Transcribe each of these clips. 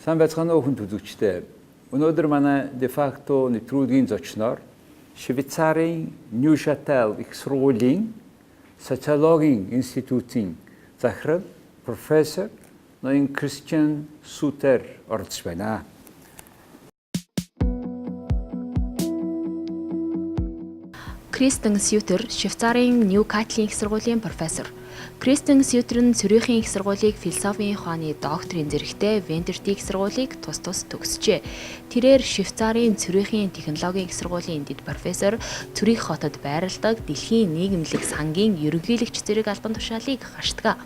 Сайн байцгаана уу хүн үзэгчдээ. Өнөөдөр манай Defacto нэвтрүүлгийн зочноор Швейцарийн Ньюкателийн их сургуулийн социологийн институтын захирал профессор ноён КРИСТЯН Suter оролцож байна. КРИСТЯН Suter Швейцарийн Ньюкателийн их сургуулийн профессор. КРИСТЯН Suter нь Цюрихийн их сургуулийг философийн ухааны докторийн зэрэгтэй Вендертийн их сургуулийг тус төгсжээ. Тэрээр Швейцарийн Цюрихийн технологийн их сургуулийн дэд профессор, Цюрих хотод байрладаг Дэлхийн нийгмийн сангийн ерөнхийлөгч зэрэг албан тушаалыг хашдаг.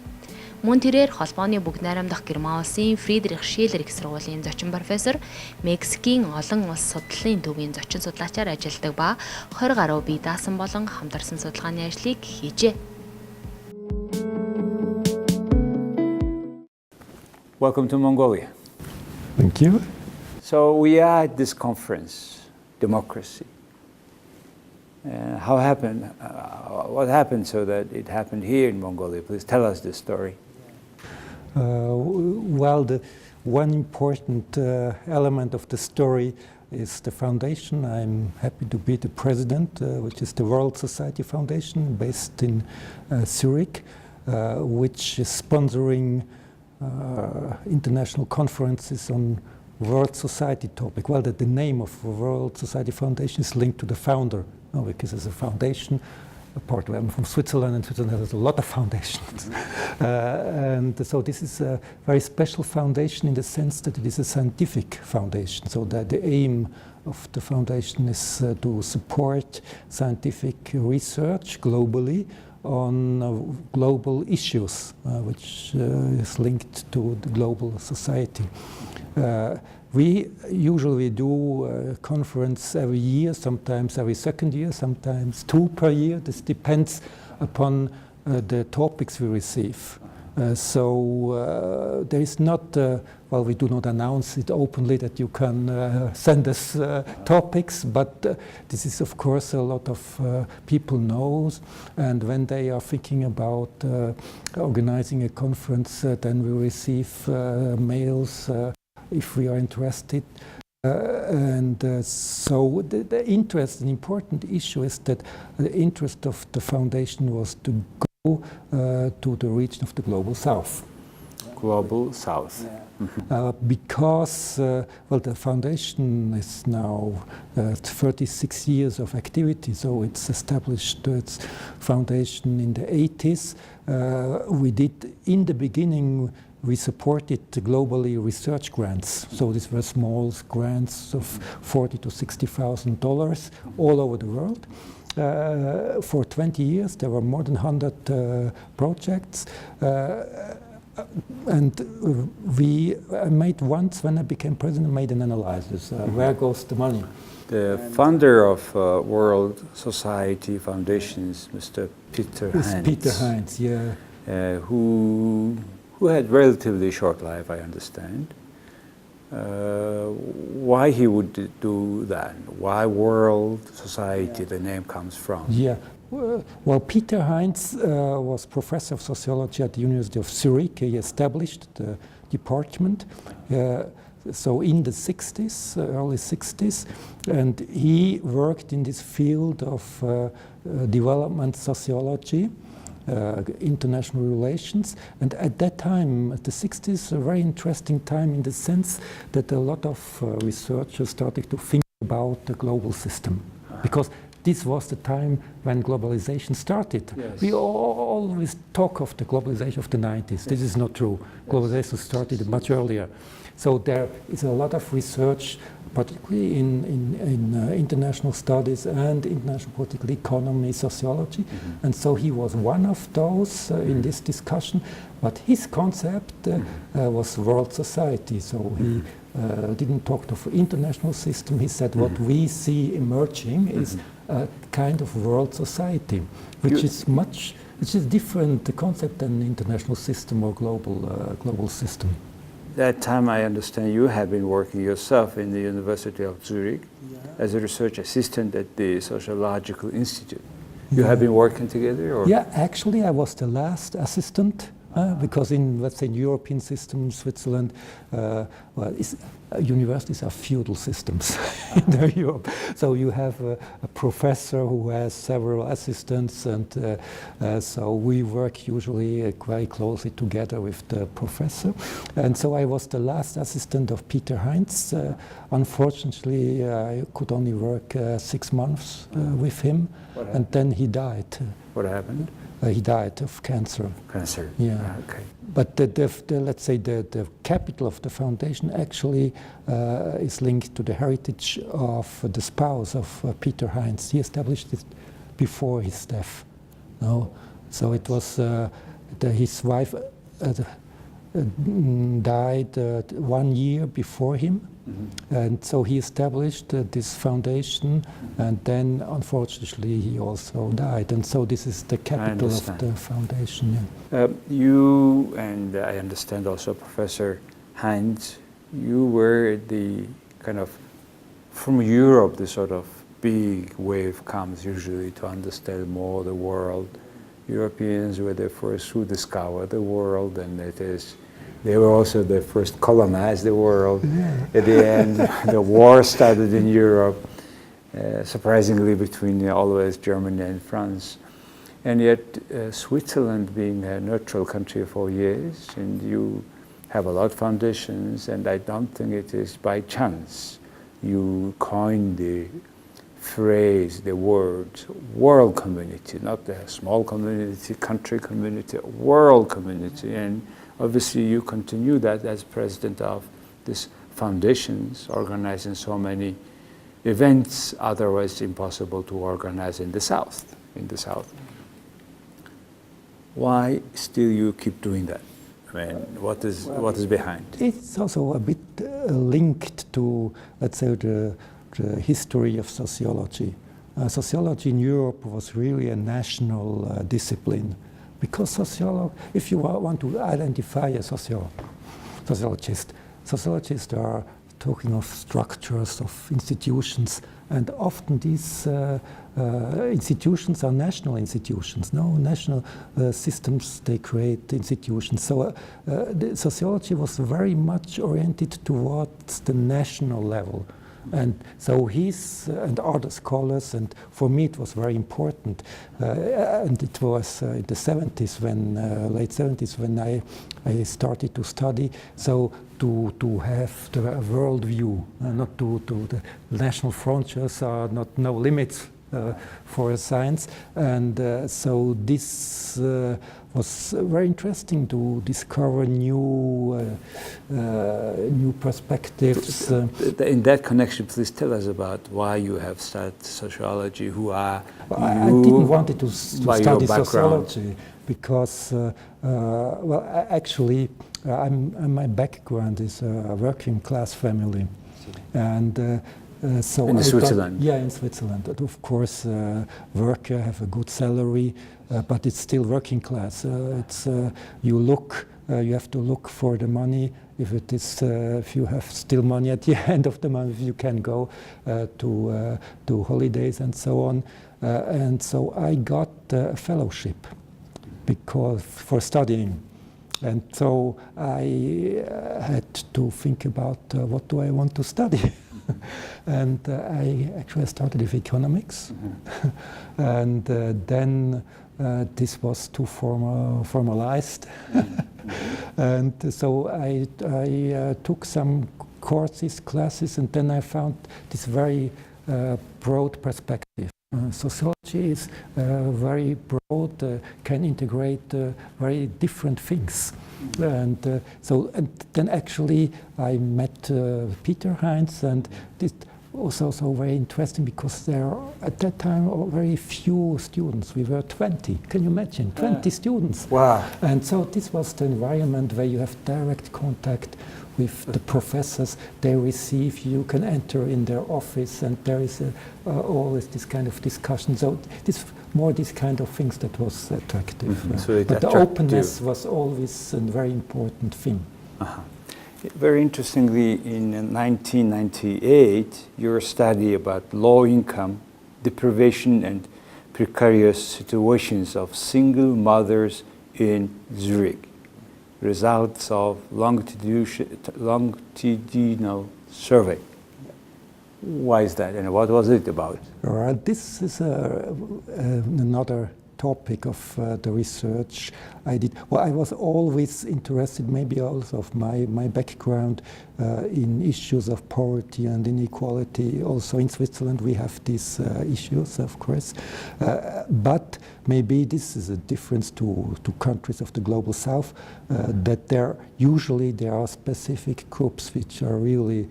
Мөн тэрээр холбооны бүгд найрамдах Герман улсын Фридрих Шиллер их сургуулийн зочин профессор, Мексикийн олон улс судлалын төвийн зочин судлаачаар ажилладаг ба 20 гаруй бие даасан болон хамтарсан судалгааны ажлыг хийжээ. Welcome to Mongolia. Thank you. So we are at this conference, democracy. What happened so that it happened here in Mongolia? Please tell us this story. Well, the one important element of the story is the foundation. I'm happy to be the president, which is the World Society Foundation based in Zurich, which is sponsoring international conferences on World Society topic. Well, the name of World Society Foundation is linked to the founder, because it's a foundation. Apart I'm from Switzerland, and Switzerland has a lot of foundations. And so this is a very special foundation in the sense that it is a scientific foundation. So that the aim of the foundation is to support scientific research globally on global issues, which is linked to the global society. We usually do a conference every year, sometimes every second year, sometimes 2 per year. This depends upon the topics we receive. So there is not, well, we do not announce it openly that you can send us topics, but this is of course a lot of people knows, and when they are thinking about organizing a conference, then we receive mails if we are interested. So the interest, an important issue is that the interest of the foundation was to go to the region of the Global South. Global South. Yeah. Because, well, the foundation is now 36 years of activity, so it's established its foundation in the 80s. We did, in the beginning, we supported globally research grants. So these were small grants of $40,000 to $60,000 all over the world. For 20 years, there were more than 100 projects. And I made once, when I became president, made an analysis. Where goes the money? The founder of World Society Foundations, Mr. Peter Heinz. Peter Heinz, yeah. Who had relatively short life, I understand. Why he would do that? Why World Society, the name comes from? Yeah, well, Peter Heinz was professor of sociology at the University of Zurich. He established the department. So in the 60s, early 60s, and he worked in this field of development sociology, international relations, and at that time, at the 60s, a very interesting time in the sense that a lot of researchers started to think about the global system, because this was the time when globalization started. Yes. We always talk of the globalization of the 90s. This is not true. Globalization started much earlier. So there is a lot of research, particularly in international studies and international political economy, sociology. And so he was one of those in this discussion. But his concept was world society. So he didn't talk of international system. He said what we see emerging is a kind of world society, which is different concept than international system or global system. That time, I understand you have been working yourself in the University of Zurich as a research assistant at the Sociological Institute. You have been working together? Or? Yeah, actually I was the last assistant Because in, let's say, European system, Switzerland, universities are feudal systems in Europe. So you have a professor who has several assistants, and so we work usually very closely together with the professor. And so I was the last assistant of Peter Heinz. Unfortunately, I could only work 6 months with him, and then he died. What happened? He died of cancer. Cancer. Yeah. Okay. But let's say the capital of the foundation actually is linked to the heritage of the spouse of Peter Heinz. He established it before his death. No, so it was his wife died 1 year before him. Mm-hmm. And so he established this foundation, and then unfortunately he also died. And so this is the capital of the foundation. Yeah. You, and I understand also Professor Heinz, you were the kind of, from Europe, the sort of big wave comes usually to understand more the world. Europeans were the first who discovered the world, and they were also the first colonized the world. Yeah. At the end, the war started in Europe, surprisingly between always Germany and France. And yet Switzerland being a neutral country for years, and you have a lot of foundations, and I don't think it is by chance you coined the phrase, the word, world community, not a small community, country community, world community. And obviously you continue that as president of these foundations, organizing so many events otherwise impossible to organize in the South. Why still you keep doing that? I mean, what is behind? It's also a bit linked to, let's say, the history of sociology. Sociology in Europe was really a national discipline. Because if you want to identify a sociologist, sociologists are talking of structures, of institutions, and often these institutions are national institutions. No, national systems, they create institutions. So the sociology was very much oriented towards the national level. And so and other scholars, and for me it was very important. And it was in the 70s, late 70s, when I started to study. So to have the world view, not to the national frontiers are no limits for science. And so this was very interesting to discover new perspectives. In that connection, please tell us about why you have started sociology. I didn't want to study sociology because, actually, my background is a working class family, and. So in Switzerland? Yeah, in Switzerland. Of course, workers have a good salary, but it's still working class. You have to look for the money. If you have still money at the end of the month, you can go to holidays and so on. And so I got a fellowship for studying. And so I had to think about what do I want to study. And I actually started with economics. Mm-hmm. And then this was too formalized. Mm-hmm. And so I took some classes, and then I found this very broad perspective. Sociology is very broad, can integrate very different things. And then actually I met Peter Heinz, and this was also very interesting because there are at that time very few students. We were 20. Can you imagine? 20 students. Wow. And so this was the environment where you have direct contact with the professors. They receive you, can enter in their office, and there is always this kind of discussion. So this kind of things that was attractive. Mm-hmm. So but the openness was always a very important thing. Uh-huh. Very interestingly, in 1998, your study about low income, deprivation, and precarious situations of single mothers in Zurich results of longitudinal survey. Why is that, and what was it about? This is another topic of the research I did. Well, I was always interested, maybe also of my background, in issues of poverty and inequality. Also in Switzerland we have these issues, of course. But maybe this is a difference to countries of the global south, that there are specific groups which are really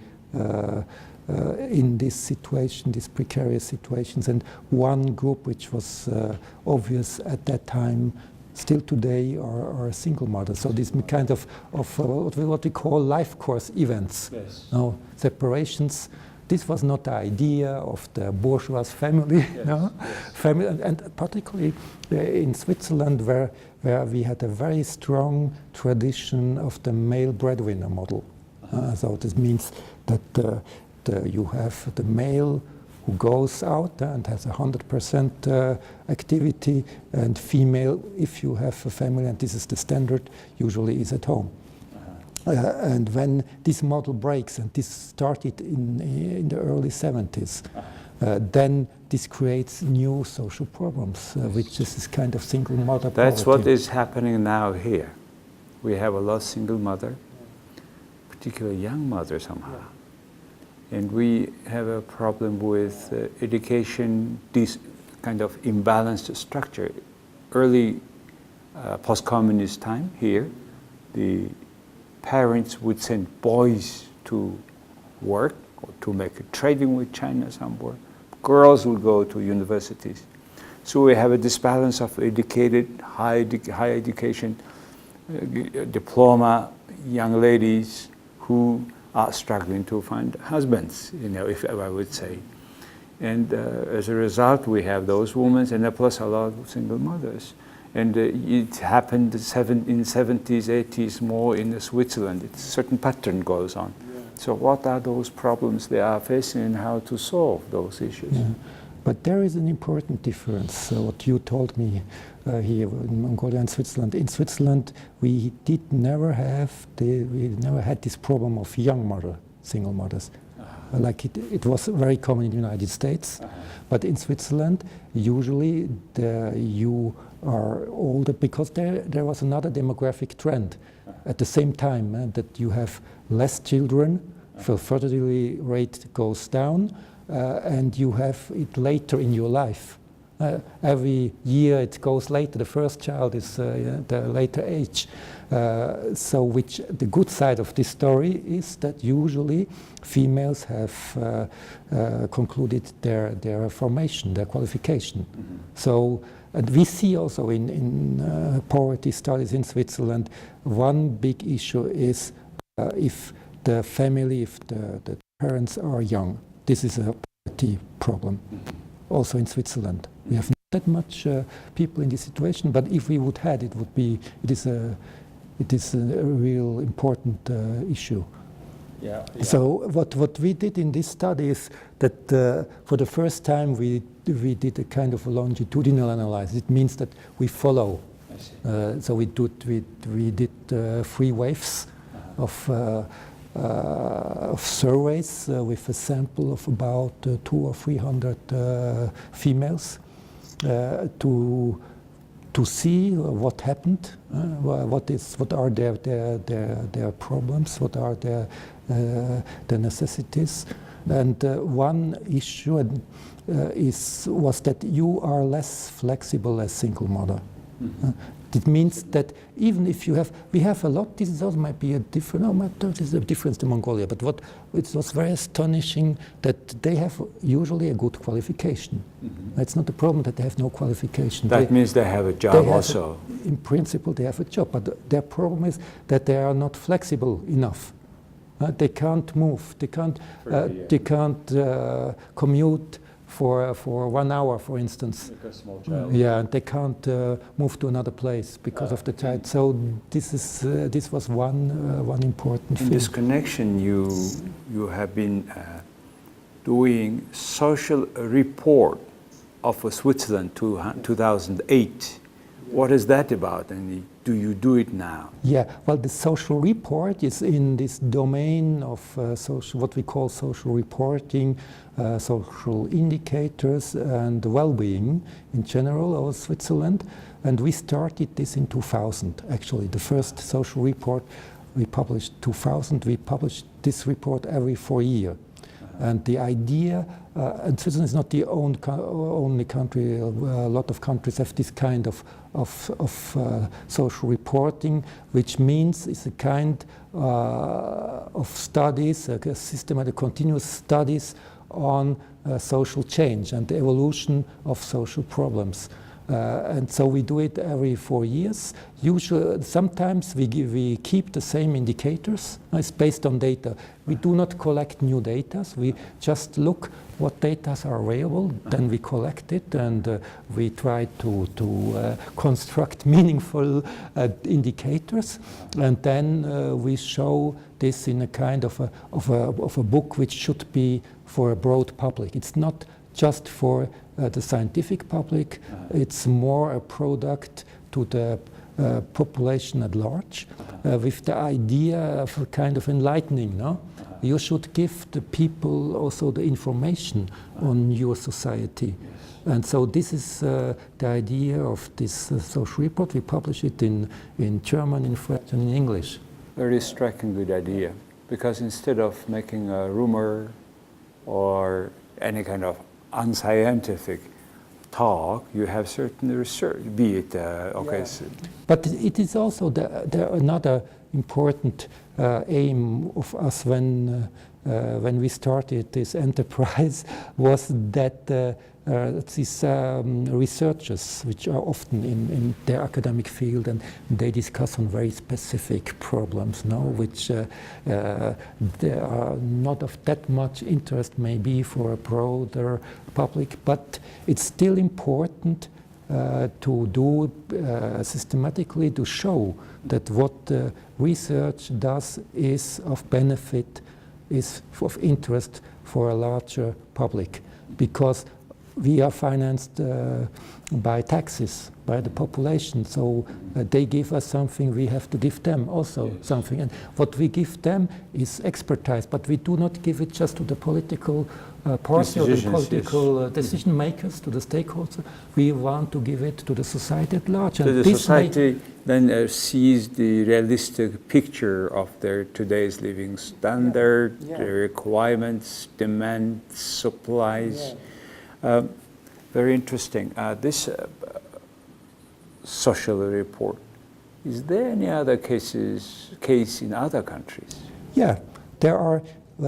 in this situation, these precarious situations, and one group which was obvious at that time, still today, are single mothers. So this kind of what we call life course events, Yes. no separations. This was not the idea of the bourgeois family, Yes. no? Yes. Family, and particularly in Switzerland, where we had a very strong tradition of the male breadwinner model. So this means that you have the male who goes out and has 100% activity, and female, if you have a family, and this is the standard, usually is at home. And when this model breaks, and this started in the early 70s, then this creates new social problems, which is this kind of single mother That's poverty. what is happening now here. We have a lot of single mother, particularly young mother somehow. And we have a problem with education, this kind of imbalanced structure. Early post-communist time here, the parents would send boys to work or to make a trading with China somewhere. Girls would go to universities. So we have a disbalance of educated, high education, diploma young ladies who are struggling to find husbands, if I would say. And as a result, we have those women, and plus a lot of single mothers. And it happened in 70s, 80s, more in Switzerland. A certain pattern goes on. Yeah. So what are those problems they are facing, and how to solve those issues? Yeah. But there is an important difference, what you told me here in Mongolia and Switzerland. In Switzerland, we never had this problem of young single mothers. Like it was very common in the United States, but in Switzerland, usually you are older, because there was another demographic trend. At the same time, that you have less children, so fertility rate goes down, and you have it later in your life. Every year it goes later. The first child is the later age. So the good side of this story is that usually females have concluded their formation, their qualification. Mm-hmm. So and we see also in poverty studies in Switzerland, one big issue is if the parents are young. This is a poverty problem. Mm-hmm. Also in Switzerland, we have not that much people in this situation. But if we would have, it is a real important issue. Yeah. So what we did in this study is that for the first time we did a kind of a longitudinal analysis. It means that we follow. So we did 3 waves of surveys with a sample of about 200 or 300 females to see what happened, what are their problems, what are their necessities, and one issue was that you are less flexible as single mother. Mm-hmm. It means that even if we have a lot, this also might be a different, this is a difference to Mongolia, but it was very astonishing that they have usually a good qualification. Mm-hmm. It's not the problem that they have no qualification. That means they have a job also. In principle, they have a job, but their problem is that they are not flexible enough. They can't move, they can't commute for 1 hour, for instance. Because small child. Yeah, and they can't move to another place because of the child. So this was one important thing. In this connection, you have been doing social report of Switzerland 2008, what is that about, and do you do it now? Yeah, well, the social report is in this domain of social, what we call social reporting, social indicators, and well-being in general of Switzerland. And we started this in 2000, actually. The first social report we published 2000. We published this report every 4 years. And the idea, and Switzerland is not the only country, a lot of countries have this kind of social reporting, which means it's a kind of studies, a systematic continuous studies on social change and the evolution of social problems. And so we do it every 4 years. Usually, sometimes we keep the same indicators. It's based on data. We do not collect new data. We just look what data are available. Then we collect it, and we try to construct meaningful indicators. And then we show this in a kind of a book which should be for a broad public. It's not just for the scientific public. It's more a product to the population at large, with the idea of a kind of enlightening. No? You should give the people also the information on your society. And so this is the idea of this social report. We publish it in German, in French, and in English. Very striking, good idea. Because instead of making a rumor or any kind of unscientific talk, you have certain research, be it okay. Yeah. But it is also another important aim of us when we started this enterprise was that these researchers, which are often in their academic field, and they discuss on very specific problems, no, which they are not of that much interest maybe for a broader public, but it's still important to do systematically, to show that what research does is of benefit, is of interest for a larger public, because we are financed by taxes, by the population, so they give us something, we have to give them also something. And what we give them is expertise, but we do not give it just to the political party or the political decision makers, to the stakeholders. We want to give it to the society at large. So the society then sees the realistic picture of their today's living standard, their requirements, demands, supplies. Very interesting. This social report, is there any other case in other countries? Yeah, there are.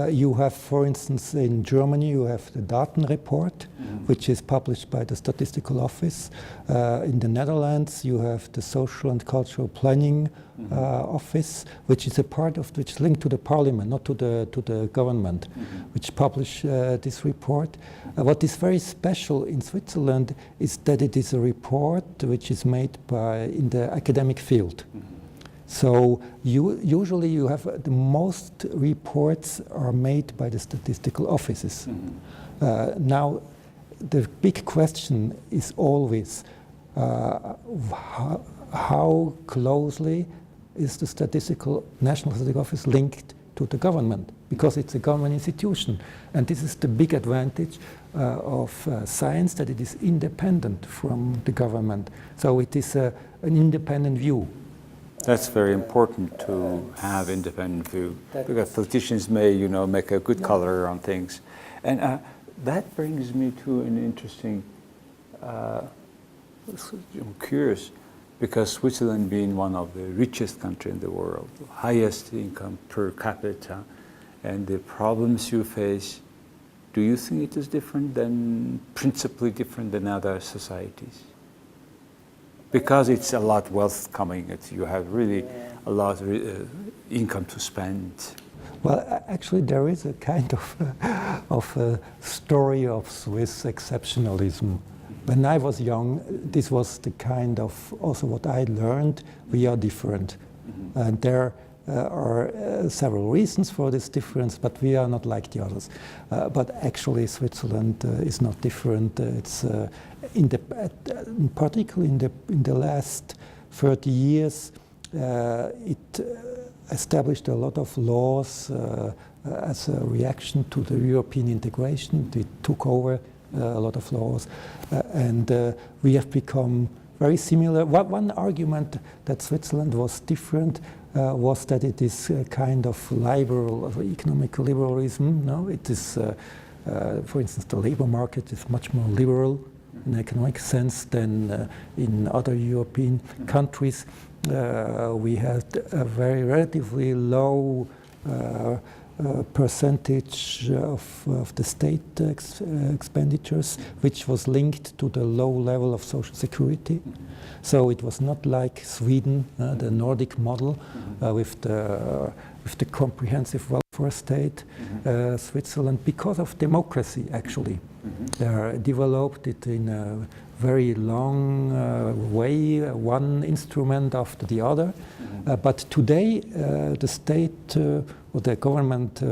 You have, for instance, in Germany, you have the Daten report, which is published by the Statistical Office. In the Netherlands, you have the Social and Cultural Planning Office, which is a part of which is linked to the parliament, not to the government, which publish this report. What is very special in Switzerland is that it is a report which is made in the academic field. So usually you have the most reports are made by the statistical offices. Now, the big question is always how closely is the National Statistical Office linked to the government, because it's a government institution. And this is the big advantage of science, that it is independent from the government. So it is an independent view. That's very important to have independent view, because politicians may, make a good color on things. And that brings me to an interesting, I'm curious, because Switzerland being one of the richest countries in the world, highest income per capita, and the problems you face, do you think it is principally different than other societies? Because it's a lot wealth coming, you have really a lot of income to spend. Well, actually, there is a kind of a story of Swiss exceptionalism. When I was young, this was the kind of also what I learned. We are different, and there are several reasons for this difference, but we are not like the others. But actually, Switzerland is not different. It's particularly in the last 30 years, it established a lot of laws as a reaction to the European integration. It took over a lot of laws, and we have become very similar. One argument that Switzerland was different was that it is a kind of liberal, economic liberalism. No, it is, for instance, the labor market is much more liberal in economic sense than in other European countries. We had a very relatively low percentage of the state expenditures, which was linked to the low level of social security. So it was not like Sweden, the Nordic model, with the comprehensive welfare state. Switzerland, because of democracy, actually, developed it in a very long way, one instrument after the other. But today, the state or the government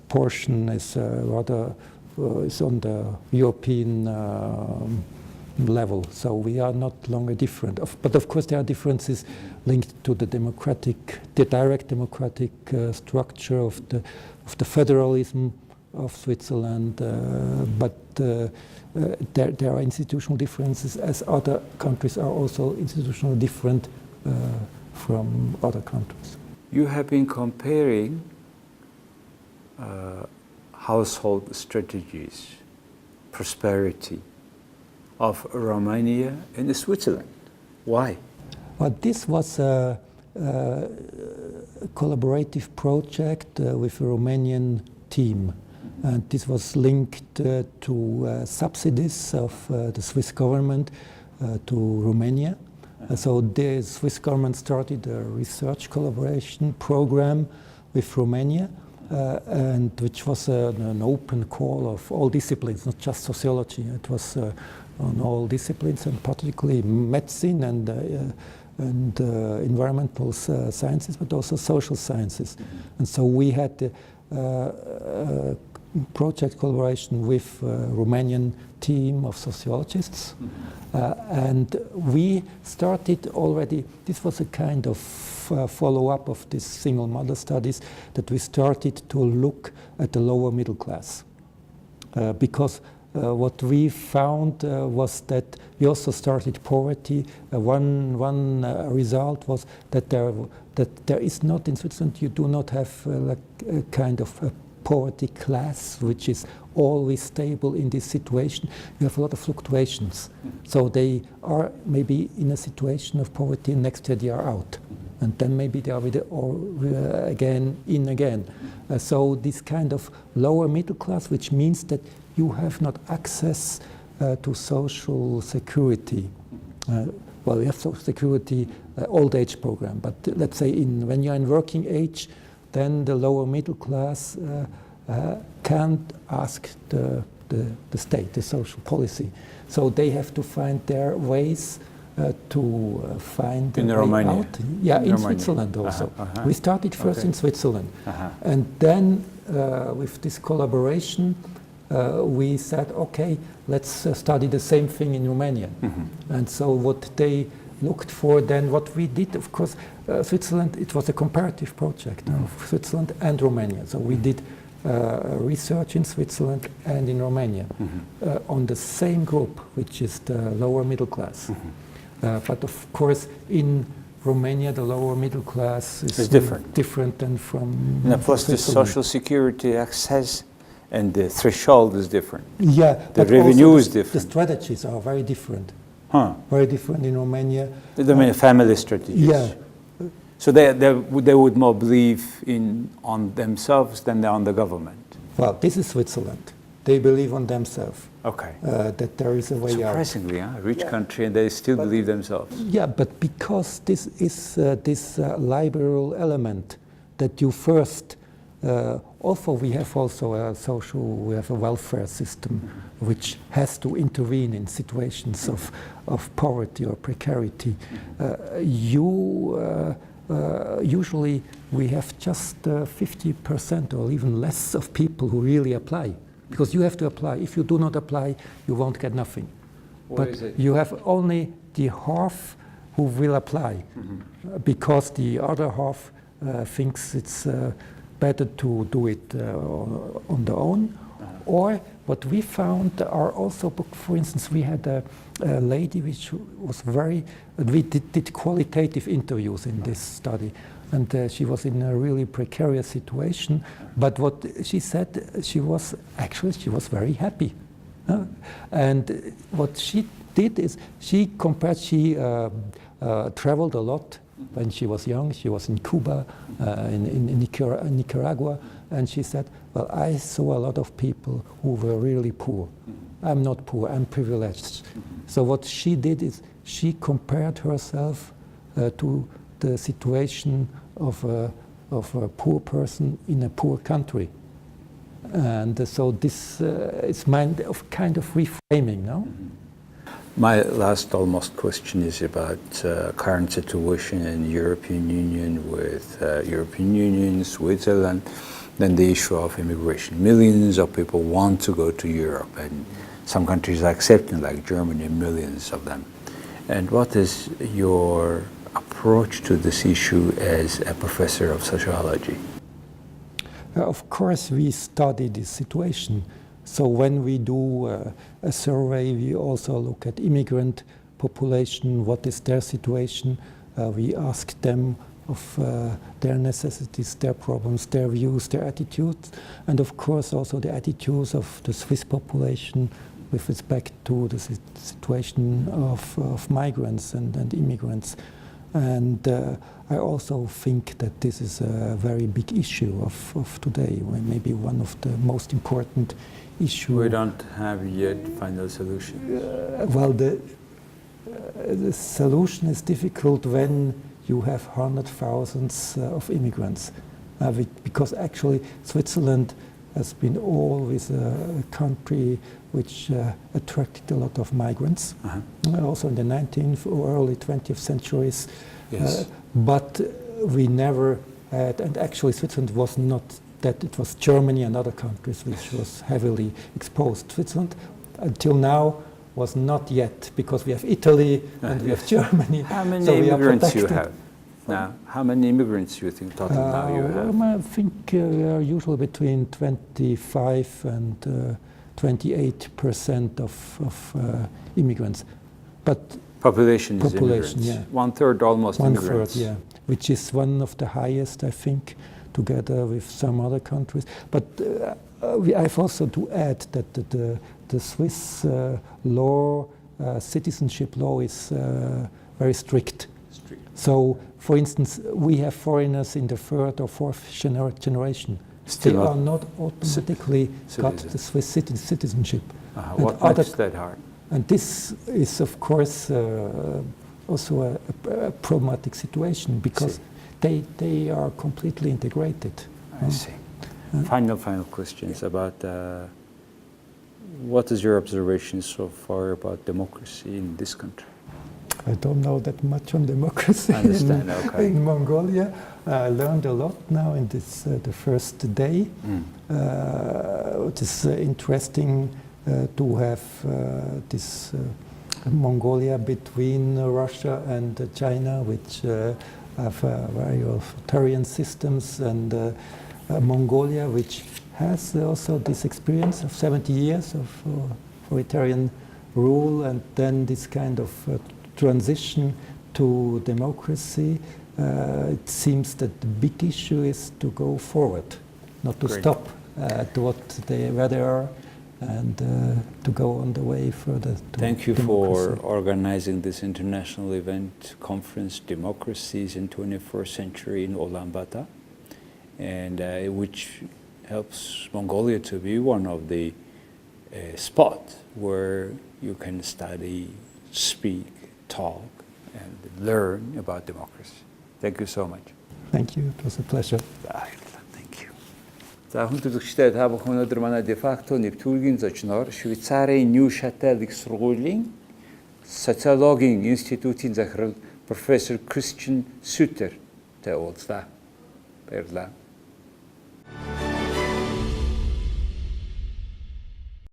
portion is rather is on the European level. So we are not longer different. But of course, there are differences linked to the direct democratic structure of the federalism of Switzerland. But there are institutional differences, as other countries are also institutionally different from other countries. You have been comparing household strategies, prosperity of Romania and Switzerland. Why? Well, this was a collaborative project with a Romanian team. And this was linked to subsidies of the Swiss government to Romania. So the Swiss government started a research collaboration program with Romania, and which was an open call of all disciplines, not just sociology. It was on all disciplines, and particularly medicine and environmental sciences, but also social sciences. And so we had project collaboration with a Romanian team of sociologists, and we started already, this was a kind of follow-up of these single mother studies, that we started to look at the lower middle class, because what we found was that we also started poverty. One result was that there is not in Switzerland, you do not have like a kind of a poverty class which is always stable in this situation. You have a lot of fluctuations. So they are maybe in a situation of poverty, and next year they are out. And then maybe they are again in again. So this kind of lower middle class, which means that you have not access to social security. Well, we have social security old age program, but let's say when you're in working age, then the lower middle class can't ask the state, the social policy. So they have to find their ways to find in way Romania. out. Yeah, in Romania. Switzerland also. We started first in Switzerland. And then with this collaboration, we said, okay, let's study the same thing in Romania. And so what they looked for, then what we did, of course, Switzerland, it was a comparative project of Switzerland and Romania. So we did research in Switzerland and in Romania on the same group, which is the lower middle class. But of course, in Romania, the lower middle class is different than from plus the social security access and the threshold is different. Yeah, the but revenue also is different. The strategies are very different. Very different in Romania. I mean, family strategies. Yeah. So they would more believe on themselves than on the government. Well, this is Switzerland. They believe on themselves. Okay. That there is a way out. Surprisingly, a rich country, and they still believe themselves. Yeah, but because this is this liberal element that you first. Also, we have also we have a welfare system which has to intervene in situations of poverty or precarity. You usually we have just 50% or even less of people who really apply. Because you have to apply. If you do not apply, you won't get nothing. But you have only the half who will apply, because the other half thinks it's better to do it on their own. Or what we found are also, for instance, we had a lady which was we did qualitative interviews in this study, and she was in a really precarious situation. But what she said, she was very happy. And what she did is she traveled a lot when she was young. She was in Cuba, in Nicaragua, and she said, well, I saw a lot of people who were really poor. I'm not poor, I'm privileged. So what she did is she compared herself to the situation of a poor person in a poor country. And so this is kind of reframing, no? My last almost question is about current situation in the European Union with European Union, Switzerland, then the issue of immigration. Millions of people want to go to Europe, and some countries are accepting, like Germany, millions of them. And what is your approach to this issue as a professor of sociology? Of course, we study this situation. So when we do a survey, we also look at immigrant population, what is their situation. We ask them of their necessities, their problems, their views, their attitudes, and of course also the attitudes of the Swiss population with respect to the situation of migrants and immigrants. And I also think that this is a very big issue of today, maybe one of the most important issues. We don't have yet final solution. Well, the solution is difficult when you have hundreds of thousands of immigrants, because actually Switzerland has been always a country which attracted a lot of migrants, also in the 19th or early 20th centuries. Yes. But we never had, and actually Switzerland was not that, it was Germany and other countries which was heavily exposed. Switzerland until now was not yet, because we have Italy and we have Germany. How many so immigrants you have now? How many immigrants do you think total now you have? I think we are usually between 25 and 28% of immigrants. But Population is immigrants. Yeah. 1/3 almost immigrants. 1/3, yeah, which is one of the highest, I think, together with some other countries. But I've also to add that the Swiss law, citizenship law, is very strict. So, for instance, we have foreigners in the third or fourth generation. They are not automatically got the Swiss citizenship. What makes that hard? And this is, of course, also a problematic situation, because they are completely integrated. I see. Final questions about what is your observation so far about democracy in this country? I don't know that much on democracy in Mongolia. I learned a lot now in this the first day. It is interesting to have this Mongolia between Russia and China, which have very authoritarian systems, and Mongolia, which has also this experience of 70 years of authoritarian rule, and then this kind of transition to democracy. It seems that the big issue is to go forward, not to stop at where they are, and to go on the way further to Thank you democracy. for organizing this international event, conference, Democracies in 21st Century in Ulaanbaatar, and which helps Mongolia to be one of the spots where you can study, speak, talk, and learn about democracy. Thank you so much. Thank you. It was a pleasure. Thank you. За хүн төлөвчтэй та бүхэн өнөөдөр манай Defacto нэвтрүүлгийн зочноор Швейцарийн Ньюкателийн сургуулийн социологийн институтын захирал профессор КРИСТЯН Suter тантай уулзлаа. Баярлалаа.